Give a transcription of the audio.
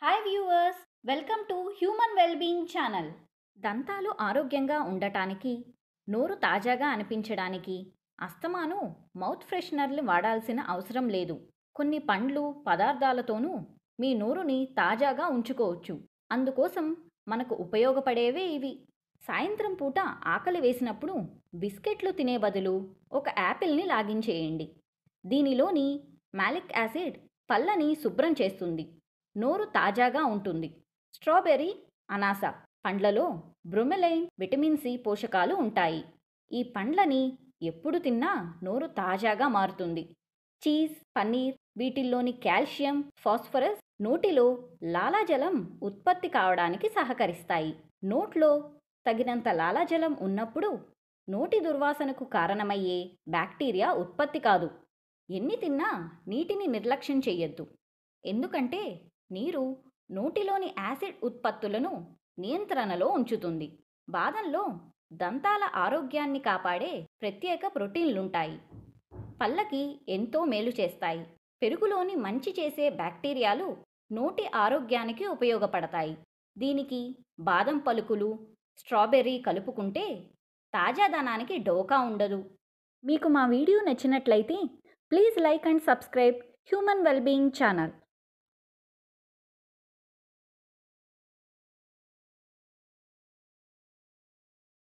Hi viewers, welcome to human wellbeing channel. దంతాలు ఆరోగ్యంగా ఉండటానికి, నోరు తాజాగా అనిపించడానికి అస్తమాను మౌత్ ఫ్రెషనర్లు వాడాల్సిన అవసరం లేదు. కొన్ని పండ్లు, పదార్థాలతోనూ మీ నోరుని తాజాగా ఉంచుకోవచ్చు. అందుకోసం మనకు ఉపయోగపడేవే ఇవి. సాయంత్రం పూట ఆకలి వేసినప్పుడు బిస్కెట్లు తినే బదులు ఒక యాపిల్ని లాగించేయండి. దీనిలోని మాలిక్ యాసిడ్ పళ్ళని శుభ్రం చేస్తుంది, నోరు తాజాగా ఉంటుంది. స్ట్రాబెర్రీ, అనాస పండ్లలో బ్రోమెలైన్, విటమిన్ సి పోషకాలు ఉంటాయి. ఈ పండ్లని ఎప్పుడు తిన్నా నోరు తాజాగా మారుతుంది. చీజ్, పన్నీర్ వీటిల్లోని కాల్షియం, ఫాస్ఫరస్ నోటిలో లాలాజలం ఉత్పత్తి కావడానికి సహకరిస్తాయి. నోట్లో తగినంత లాలాజలం ఉన్నప్పుడు నోటి దుర్వాసనకు కారణమయ్యే బ్యాక్టీరియా ఉత్పత్తి కాదు. ఎన్ని తిన్నా నీటిని నిర్లక్ష్యం చెయ్యొద్దు, ఎందుకంటే నీరు నోటిలోని యాసిడ్ ఉత్పత్తులను నియంత్రణలో ఉంచుతుంది. బాదంలో దంతాల ఆరోగ్యాన్ని కాపాడే ప్రత్యేక ప్రోటీన్లుంటాయి. పళ్ళకి ఎంతో మేలు చేస్తాయి. పెరుగులోని మంచి చేసే బ్యాక్టీరియాలు నోటి ఆరోగ్యానికి ఉపయోగపడతాయి. దీనికి బాదం పలుకులు, స్ట్రాబెర్రీ కలుపుకుంటే తాజాదనానికి డోకా ఉండదు. మీకు మా వీడియో నచ్చినట్లయితే please like and subscribe human wellbeing channel.